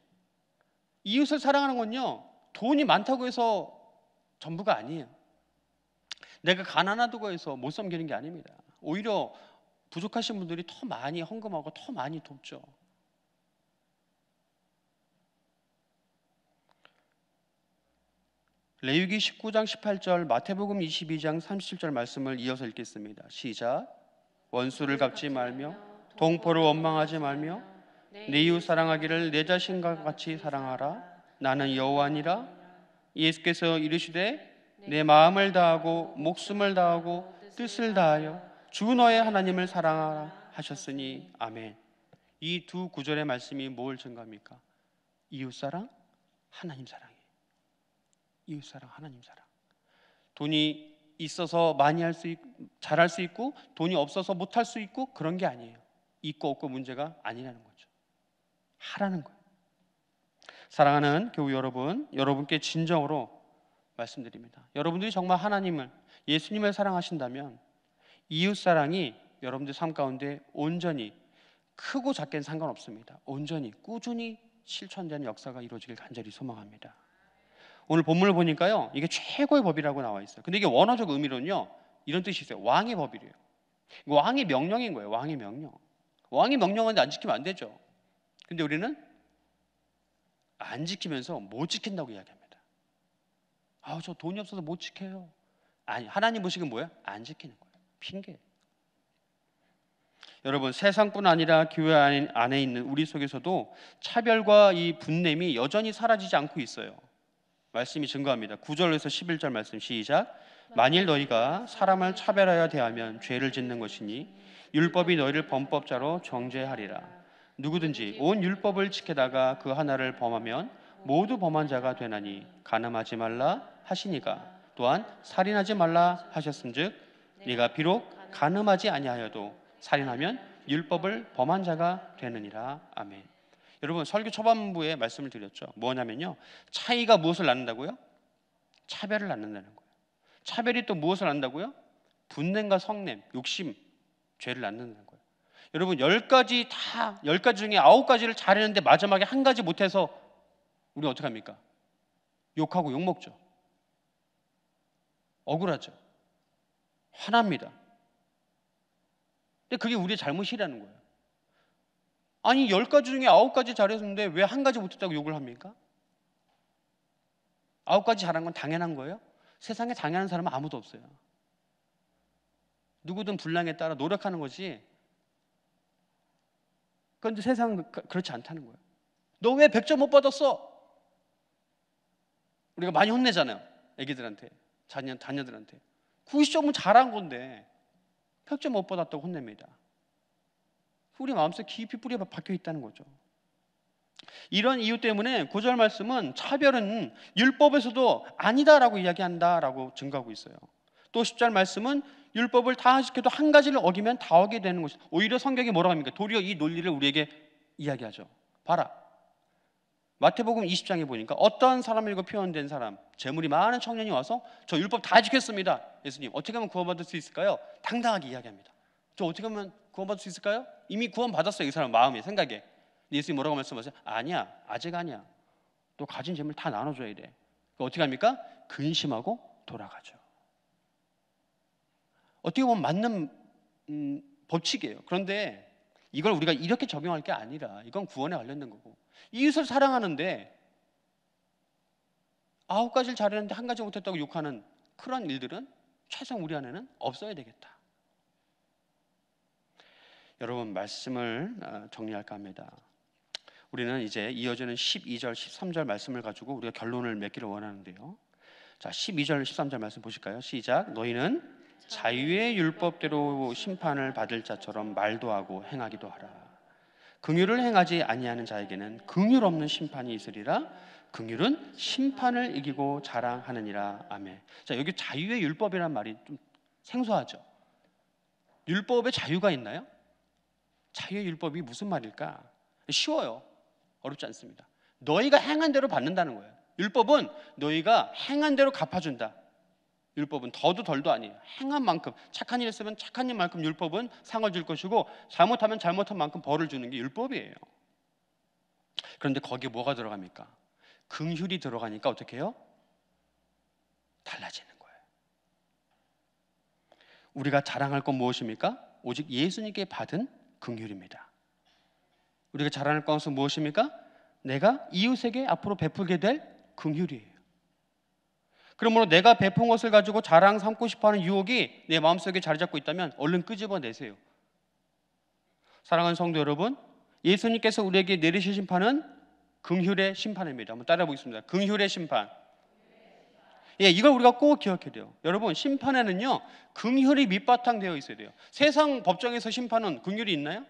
이웃을 사랑하는 건요, 돈이 많다고 해서 전부가 아니에요. 내가 가난하다고 해서 못 섬기는 게 아닙니다. 오히려 부족하신 분들이 더 많이 헌금하고 더 많이 돕죠. 레위기 19장 18절, 마태복음 22장 37절 말씀을 이어서 읽겠습니다. 시작. 원수를 갚지 말며 동포를 원망하지 말며 내 이웃 사랑하기를 내 자신과 같이 사랑하라. 나는 여호와니라. 예수께서 이르시되 내 마음을 다하고 목숨을 다하고 뜻을 다하여 주 너의 하나님을 사랑하라 하셨으니. 아멘. 이 두 구절의 말씀이 뭘 증거합니까? 이웃사랑, 하나님 사랑이에요. 이웃사랑, 하나님 사랑. 돈이 있어서 많이 잘할 수 있고 돈이 없어서 못할 수 있고 그런 게 아니에요. 있고 없고 문제가 아니라는 거죠. 하라는 거예요. 사랑하는 교우 여러분, 여러분께 진정으로 말씀드립니다. 여러분들이 정말 하나님을, 예수님을 사랑하신다면 이웃사랑이 여러분들 삶 가운데 온전히, 크고 작게는 상관없습니다. 온전히 꾸준히 실천되는 역사가 이루어지길 간절히 소망합니다. 오늘 본문을 보니까요, 이게 최고의 법이라고 나와 있어요. 근데 이게 원어적 의미로는요, 이런 뜻이 있어요. 왕의 법이래요. 왕의 명령인 거예요. 왕의 명령. 왕의 명령은 안 지키면 안 되죠. 근데 우리는 안 지키면서 못 지킨다고 이야기합니다. 저 돈이 없어서 못 지켜요. 아니, 하나님 보시기엔 뭐예요? 안 지키는 거예요. 핑계. 여러분, 세상뿐 아니라 교회 안에 있는 우리 속에서도 차별과 이 분냄이 여전히 사라지지 않고 있어요. 말씀이 증거합니다. 9절에서 11절 말씀 시작. 만일 너희가 사람을 차별하여 대하면 죄를 짓는 것이니 율법이 너희를 범법자로 정죄하리라. 누구든지 온 율법을 지키다가 그 하나를 범하면 모두 범한 자가 되나니 간음하지 말라 하시니가 또한 살인하지 말라 하셨은즉 네가 비록 간음하지 아니하여도 살인하면 율법을 범한 자가 되느니라. 아멘. 여러분, 설교 초반부에 말씀을 드렸죠. 뭐냐면요, 차이가 무엇을 낳는다고요? 차별을 낳는다는 거예요. 차별이 또 무엇을 낳는다고요? 분냄과 성냄, 욕심, 죄를 낳는다는 거예요. 여러분, 10가지 중에 9가지를 잘했는데 마지막에 한 가지 못해서 우리 어떻게 합니까? 욕하고 욕먹죠. 억울하죠. 화납니다. 근데 그게 우리의 잘못이라는 거예요. 아니, 10가지 중에 9가지 잘했는데 왜 한 가지 못했다고 욕을 합니까? 9가지 잘한 건 당연한 거예요? 세상에 당연한 사람은 아무도 없어요. 누구든 분량에 따라 노력하는 거지. 그런데 세상은 그렇지 않다는 거예요. 너 왜 100점 못 받았어? 우리가 많이 혼내잖아요. 애기들한테, 자녀들한테. 90점은 잘한 건데 100점 못 받았다고 혼냅니다. 우리 마음속에 깊이 뿌리가 박혀 있다는 거죠. 이런 이유 때문에 9절 말씀은 차별은 율법에서도 아니다라고 이야기한다라고 증거하고 있어요. 또 10절 말씀은 율법을 다 지켜도 한 가지를 어기면 다 어기게 되는 것이, 오히려 성경이 뭐라고 합니까? 도리어 이 논리를 우리에게 이야기하죠. 봐라, 마태복음 20장에 보니까 어떤 사람이고 표현된 사람, 재물이 많은 청년이 와서 저 율법 다 지켰습니다. 예수님, 어떻게 하면 구원받을 수 있을까요? 당당하게 이야기합니다. 저 어떻게 하면 구원받을 수 있을까요? 이미 구원받았어요. 이 사람 마음에, 생각에. 예수님 뭐라고 말씀하세요? 아니야, 아직 아니야. 또 가진 재물 다 나눠줘야 돼. 어떻게 합니까? 근심하고 돌아가죠. 어떻게 보면 맞는 법칙이에요. 그런데 이걸 우리가 이렇게 적용할 게 아니라 이건 구원에 관련된 거고, 이웃을 사랑하는데 9가지를 잘했는데 한 가지 못했다고 욕하는 그런 일들은 최소한 우리 안에는 없어야 되겠다. 여러분, 말씀을 정리할까 합니다. 우리는 이제 이어지는 12절, 13절 말씀을 가지고 우리가 결론을 맺기를 원하는데요. 자, 12절, 13절 말씀 보실까요? 시작. 너희는 자유의 율법대로 심판을 받을 자처럼 말도 하고 행하기도 하라. 긍휼을 행하지 아니하는 자에게는 긍휼 없는 심판이 있으리라. 긍휼은 심판을 이기고 자랑하느니라. 아멘. 자, 여기 자유의 율법이란 말이 좀 생소하죠. 율법에 자유가 있나요? 자유의 율법이 무슨 말일까? 쉬워요. 어렵지 않습니다. 너희가 행한 대로 받는다는 거예요. 율법은 너희가 행한 대로 갚아준다. 율법은 더도 덜도 아니에요. 행한 만큼, 착한 일 했으면 착한 일만큼 율법은 상을 줄 것이고, 잘못하면 잘못한 만큼 벌을 주는 게 율법이에요. 그런데 거기에 뭐가 들어갑니까? 긍휼이 들어가니까 어떻게 해요? 달라지는 거예요. 우리가 자랑할 건 무엇입니까? 오직 예수님께 받은 긍휼입니다. 우리가 자랑할 것은 무엇입니까? 내가 이웃에게 앞으로 베풀게 될 긍휼이에요. 그러므로 내가 베푼 것을 가지고 자랑 삼고 싶어하는 유혹이 내 마음속에 자리 잡고 있다면 얼른 끄집어내세요. 사랑하는 성도 여러분, 예수님께서 우리에게 내리실 심판은 긍휼의 심판입니다. 한번 따라해 보겠습니다. 긍휼의 심판. 예, 이걸 우리가 꼭 기억해야 돼요. 여러분, 심판에는요 긍휼이 밑바탕 되어 있어야 돼요. 세상 법정에서 심판은 긍휼이 있나요?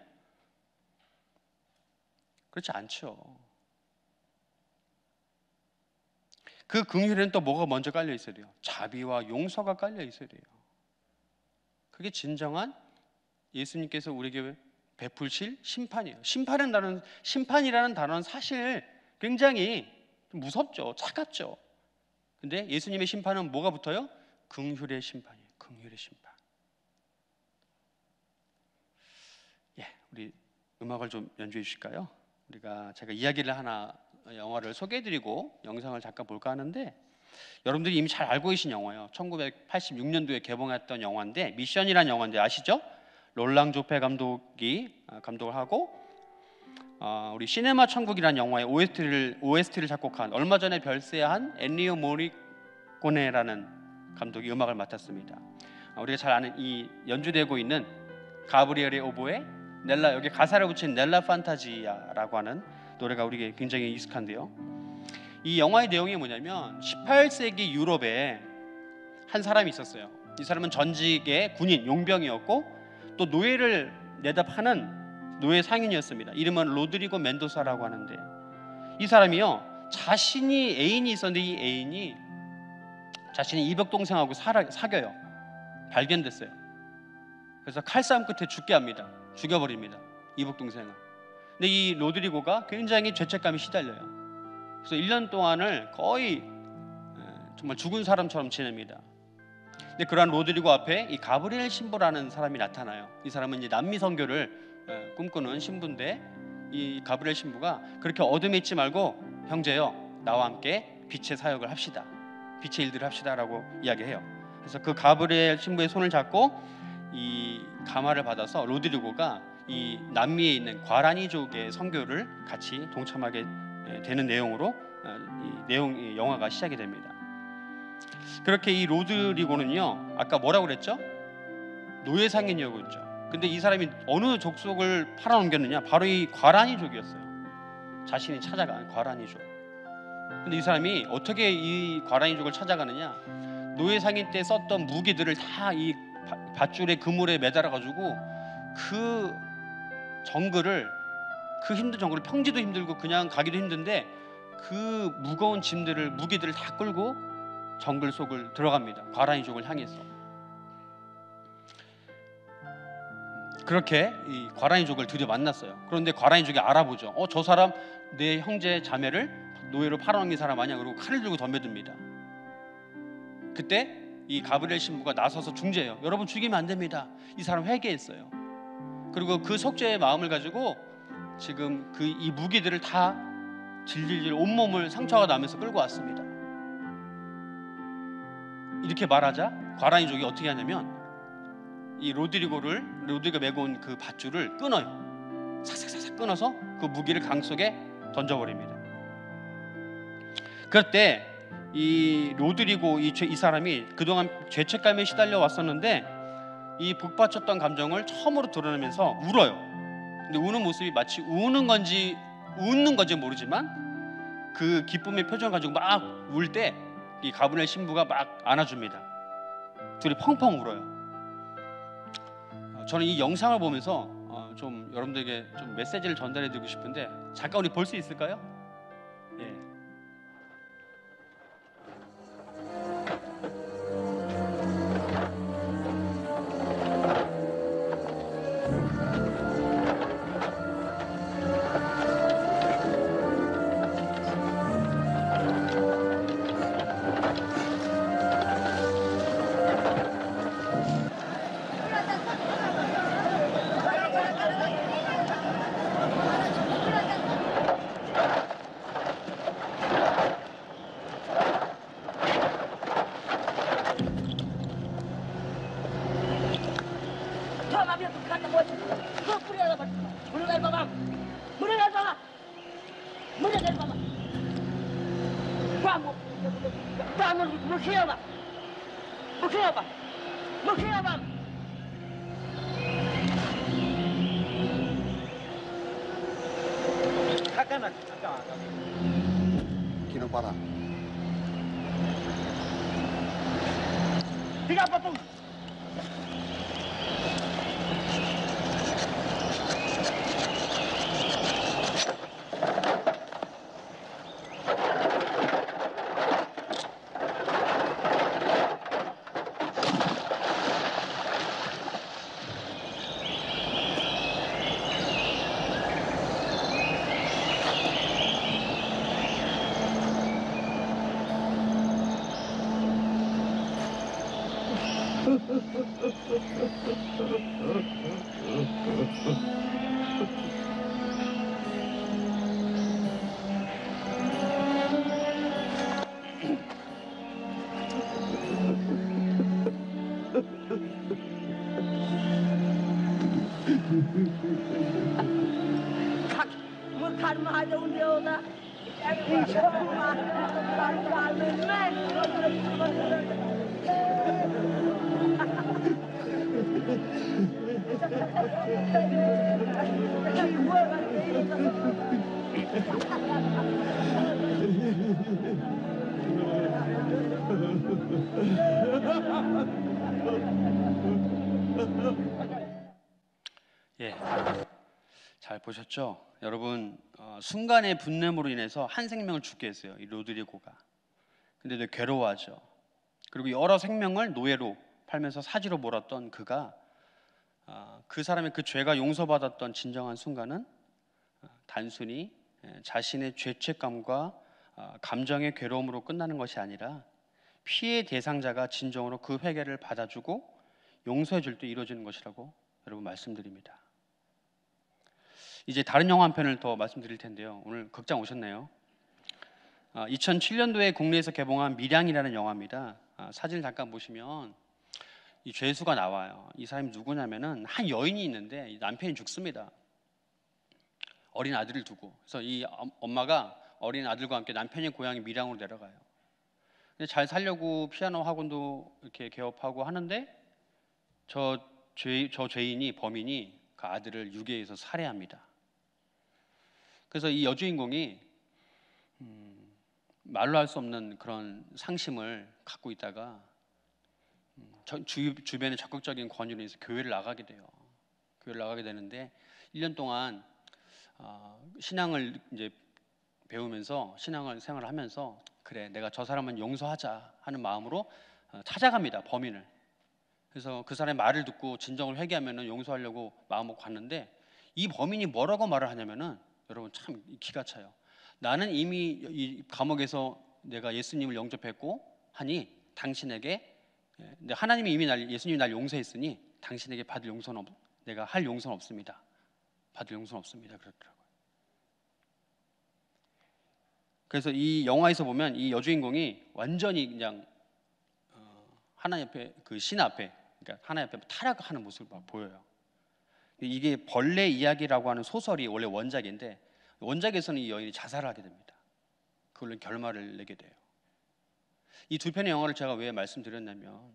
그렇지 않죠. 그 긍휼에는 또 뭐가 먼저 깔려 있어야 돼요? 자비와 용서가 깔려 있어야 돼요. 그게 진정한 예수님께서 우리에게 베풀실 심판이에요. 심판이라는 단어는 사실 굉장히 무섭죠. 차갑죠. 근데 예수님의 심판은 뭐가 붙어요? 긍휼의 심판이에요. 긍휼의 심판. 예, 우리 음악을 좀 연주해 주실까요? 제가 이야기를 하나, 영화를 소개해드리고 영상을 잠깐 볼까 하는데, 여러분들이 이미 잘 알고 계신 영화예요. 1986년도에 개봉했던 영화인데, 미션이라는 영화인데 아시죠? 롤랑 조페 감독이 감독을 하고, 우리 시네마 천국이라는 영화의 OST를 작곡한, 얼마 전에 별세한 엔리오 모리코네라는 감독이 음악을 맡았습니다. 우리가 잘 아는 이 연주되고 있는 가브리엘의 오보에 넬라, 여기 가사를 붙인 넬라 판타지아라고 하는 노래가 우리에게 굉장히 익숙한데요. 이 영화의 내용이 뭐냐면 18세기 유럽에 한 사람이 있었어요. 이 사람은 전직의 군인, 용병이었고 또 노예를 내다 파는 노예 상인이었습니다. 이름은 로드리고 멘도사라고 하는데, 이 사람이요 자신이 애인이 있었는데 이 애인이 자신의 이복 동생하고 사겨요. 발견됐어요. 그래서 칼싸움 끝에 죽게 합니다. 죽여버립니다. 이복 동생을. 근데 이 로드리고가 굉장히 죄책감이 시달려요. 그래서 1년 동안을 거의 정말 죽은 사람처럼 지냅니다. 근데 그러한 로드리고 앞에 이 가브리엘 신부라는 사람이 나타나요. 이 사람은 이제 남미 선교를 꿈꾸는 신부인데, 이 가브리엘 신부가 그렇게 어둠에 있지 말고 형제여, 나와 함께 빛의 사역을 합시다. 빛의 일들을 합시다라고 이야기해요. 그래서 그 가브리엘 신부의 손을 잡고 이 가마를 받아서 로드리고가 이 남미에 있는 과라니족의 선교를 같이 동참하게 되는 내용으로 이 영화가 시작이 됩니다. 그렇게 이 로드리고는요, 아까 뭐라고 그랬죠? 노예 상인이었죠. 근데 이 사람이 어느 족속을 팔아넘겼느냐? 바로 이 과라니족이었어요. 자신이 찾아간 과라니족. 근데 이 사람이 어떻게 이 과라니족을 찾아가느냐? 노예 상인 때 썼던 무기들을 다 이 밧줄에 그물에 매달아 가지고 그 힘든 정글을, 평지도 힘들고 그냥 가기도 힘든데 그 무거운 무기들을 다 끌고 정글 속을 들어갑니다. 과라니족을 향해서. 그렇게 이 과라니족을 드디어 만났어요. 그런데 과라니족이 알아보죠. 저 사람 내 형제 자매를 노예로 팔아넘긴 사람 아니야? 그리고 칼을 들고 덤벼듭니다. 그때 이 가브리엘 신부가 나서서 중재해요. 여러분, 죽이면 안 됩니다. 이 사람 회개했어요. 그리고 그 속죄의 마음을 가지고 지금 이 무기들을 다 질질질 온몸을 상처가 나면서 끌고 왔습니다. 이렇게 말하자 과라니족이 어떻게 하냐면 이 로드리고가 메고 온 그 밧줄을 끊어요. 삭삭삭삭 끊어서 그 무기를 강 속에 던져버립니다. 그럴 때 이 로드리고 이 사람이 그동안 죄책감에 시달려 왔었는데 이 북받쳤던 감정을 처음으로 드러내면서 울어요. 근데 우는 모습이 마치 우는 건지 웃는 건지 모르지만 그 기쁨의 표정 가지고 막 울 때 이 가브리엘 신부가 막 안아줍니다. 둘이 펑펑 울어요. 저는 이 영상을 보면서 좀 여러분들에게 좀 메시지를 전달해드리고 싶은데 잠깐 우리 볼 수 있을까요? 예. Kino para. Tiga potong. 예, 잘 보셨죠? 여러분, 순간의 분냄으로 인해서 한 생명을 죽게 했어요. 이 로드리고가. 근데 늘 괴로워하죠. 그리고 여러 생명을 노예로 팔면서 사지로 몰았던 그가 그 사람의 그 죄가 용서받았던 진정한 순간은 단순히 자신의 죄책감과 감정의 괴로움으로 끝나는 것이 아니라 피해 대상자가 진정으로 그 회개를 받아주고 용서해 줄 때 이루어지는 것이라고 여러분 말씀드립니다. 이제 다른 영화 한 편을 더 말씀드릴 텐데요. 오늘 극장 오셨네요. 2007년도에 국내에서 개봉한 밀양이라는 영화입니다. 사진을 잠깐 보시면 이 죄수가 나와요. 이 사람이 누구냐면은 한 여인이 있는데 이 남편이 죽습니다. 어린 아들을 두고. 그래서 이 엄마가 어린 아들과 함께 남편의 고향인 밀양으로 내려가요. 근데 잘 살려고 피아노 학원도 이렇게 개업하고 하는데 저 죄인이 범인이 그 아들을 유괴해서 살해합니다. 그래서 이 여주인공이 말로 할 수 없는 그런 상심을 갖고 있다가 주변의 적극적인 권유로 인해서 교회를 나가게 돼요. 교회를 나가게 되는데 1년 동안 신앙을 이제 배우면서 신앙을 생활을 하면서 그래 내가 저 사람은 용서하자 하는 마음으로 찾아갑니다. 범인을. 그래서 그 사람의 말을 듣고 진정을 회개하면 용서하려고 마음먹고 갔는데 이 범인이 뭐라고 말을 하냐면은 여러분 참 기가 차요. 나는 이미 이 감옥에서 내가 예수님을 영접했고 하니 당신에게 하나님이 이미 예수님이 날 용서했으니 당신에게 받을 용서는 내가 할 용서는 없습니다. 받을 용서는 없습니다. 그렇더라고요. 그래서 이 영화에서 보면 이 여주인공이 완전히 그냥 하나님 앞에 그 신 앞에 그러니까 하나님 앞에 타락하는 모습을 막 보여요. 이게 벌레 이야기라고 하는 소설이 원래 원작인데 원작에서는 이 여인이 자살을 하게 됩니다. 그걸로 결말을 내게 돼요. 이 두 편의 영화를 제가 왜 말씀드렸냐면,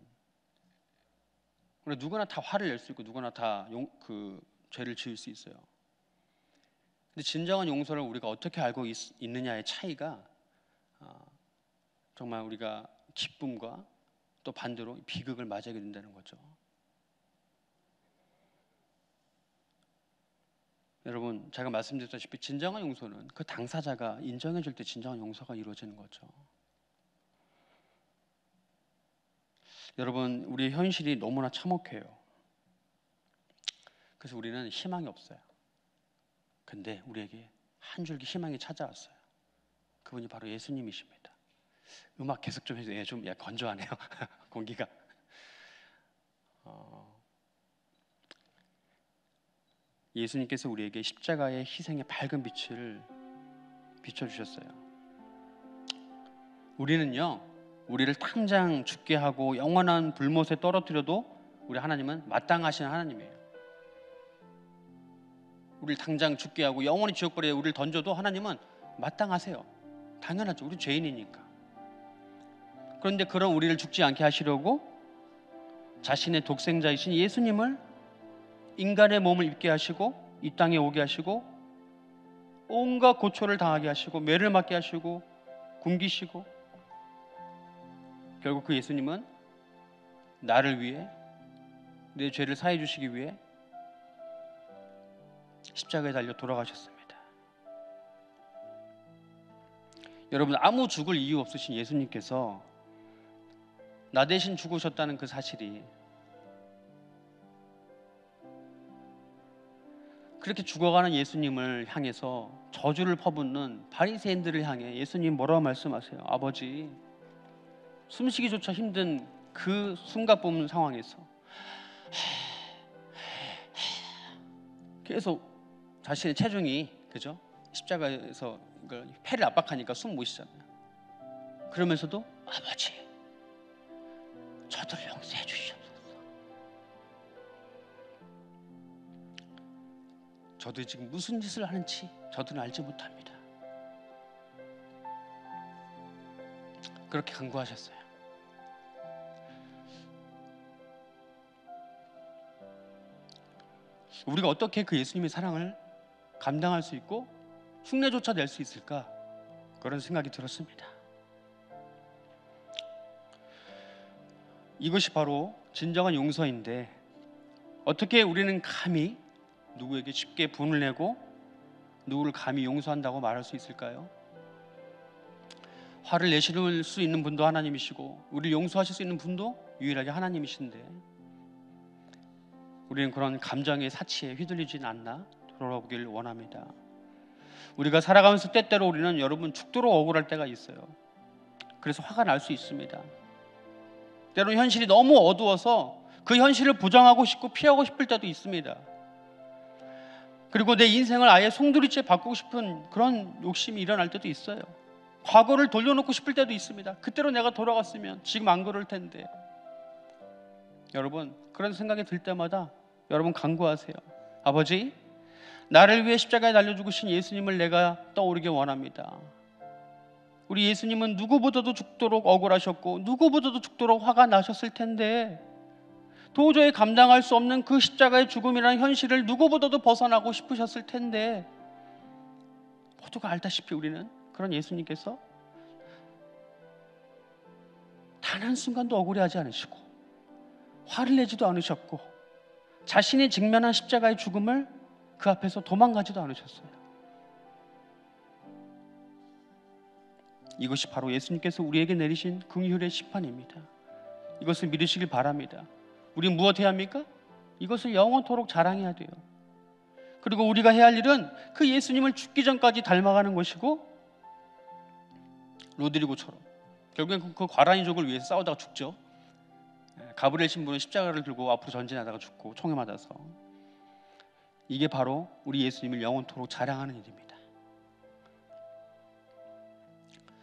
우리 누구나 다 화를 낼 수 있고 누구나 다 죄를 지을 수 있어요. 근데 진정한 용서를 우리가 어떻게 알고 있느냐의 차이가 정말 우리가 기쁨과 또 반대로 비극을 맞이하게 된다는 거죠. 여러분, 제가 말씀드렸다시피 진정한 용서는 그 당사자가 인정해 줄 때 진정한 용서가 이루어지는 거죠. 여러분, 우리의 현실이 너무나 참혹해요. 그래서 우리는 희망이 없어요. 근데 우리에게 한 줄기 희망이 찾아왔어요. 그분이 바로 예수님이십니다. 음악 계속 좀 해주세요. 좀 건조하네요. 공기가. 예수님께서 우리에게 십자가의 희생의 밝은 빛을 비춰주셨어요. 우리를 당장 죽게 하고 영원한 불못에 떨어뜨려도 우리 하나님은 마땅하신 하나님이에요. 우리를 당장 죽게 하고 영원히 지옥불에 우리를 던져도 하나님은 마땅하세요. 당연하죠. 우리 죄인이니까. 그런데 그런 우리를 죽지 않게 하시려고 자신의 독생자이신 예수님을 인간의 몸을 입게 하시고 이 땅에 오게 하시고 온갖 고초를 당하게 하시고 매를 맞게 하시고 굶기시고, 결국 그 예수님은 나를 위해, 내 죄를 사해 주시기 위해 십자가에 달려 돌아가셨습니다. 여러분, 아무 죽을 이유 없으신 예수님께서 나 대신 죽으셨다는 그 사실이, 그렇게 죽어가는 예수님을 향해서 저주를 퍼붓는 바리새인들을 향해 예수님 뭐라고 말씀하세요? 아버지, 숨쉬기조차 힘든 그 숨가쁘는 상황에서 계속 자신의 체중이, 그죠? 십자가에서 폐를 압박하니까 숨 못 쉬잖아요. 그러면서도 아버지, 저들을 용서해 주시옵소서. 저들이 지금 무슨 짓을 하는지 저들은 알지 못합니다. 그렇게 간구하셨어요. 우리가 어떻게 그 예수님의 사랑을 감당할 수 있고 흉내조차 낼 수 있을까? 그런 생각이 들었습니다. 이것이 바로 진정한 용서인데, 어떻게 우리는 감히 누구에게 쉽게 분을 내고 누구를 감히 용서한다고 말할 수 있을까요? 화를 내실 수 있는 분도 하나님이시고 우리를 용서하실 수 있는 분도 유일하게 하나님이신데, 우리는 그런 감정의 사치에 휘둘리진 않나 돌아보길 원합니다. 우리가 살아가면서 때때로 우리는, 여러분, 죽도록 억울할 때가 있어요. 그래서 화가 날 수 있습니다. 때로는 현실이 너무 어두워서 그 현실을 부정하고 싶고 피하고 싶을 때도 있습니다. 그리고 내 인생을 아예 송두리째 바꾸고 싶은 그런 욕심이 일어날 때도 있어요. 과거를 돌려놓고 싶을 때도 있습니다. 그때로 내가 돌아갔으면 지금 안 그럴 텐데. 여러분, 그런 생각이 들 때마다 여러분 간구하세요. 아버지, 나를 위해 십자가에 달려 죽으신 예수님을 내가 떠오르게 원합니다. 우리 예수님은 누구보다도 죽도록 억울하셨고 누구보다도 죽도록 화가 나셨을 텐데, 도저히 감당할 수 없는 그 십자가의 죽음이라는 현실을 누구보다도 벗어나고 싶으셨을 텐데, 모두가 알다시피 우리는 그런 예수님께서 단 한순간도 억울해하지 않으시고 화를 내지도 않으셨고 자신이 직면한 십자가의 죽음을 그 앞에서 도망가지도 않으셨어요. 이것이 바로 예수님께서 우리에게 내리신 긍휼의 심판입니다. 이것을 믿으시길 바랍니다. 우리는 무엇 해야 합니까? 이것을 영원토록 자랑해야 돼요. 그리고 우리가 해야 할 일은 그 예수님을 죽기 전까지 닮아가는 것이고, 로드리고처럼 결국엔 그 과란이족을 위해서 싸우다가 죽죠. 가브리엘 신부는 십자가를 들고 앞으로 전진하다가 죽고 총에 맞아서. 이게 바로 우리 예수님을 영원토록 자랑하는 일입니다.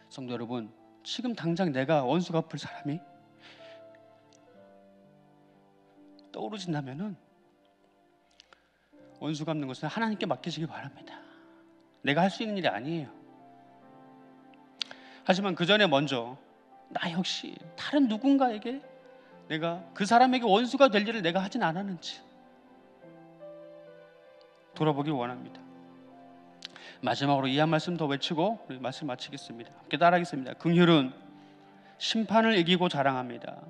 성도 여러분, 지금 당장 내가 원수 갚을 사람이 떠오르신다면은 원수 갚는 것은 하나님께 맡기시기 바랍니다. 내가 할 수 있는 일이 아니에요. 하지만 그 전에 먼저 나 역시 다른 누군가에게 내가 그 사람에게 원수가 될 일을 내가 하진 않았는지 돌아보길 원합니다. 마지막으로 이 한 말씀 더 외치고 우리 말씀 마치겠습니다. 함께 따라하겠습니다. 긍휼은 심판을 이기고 자랑합니다.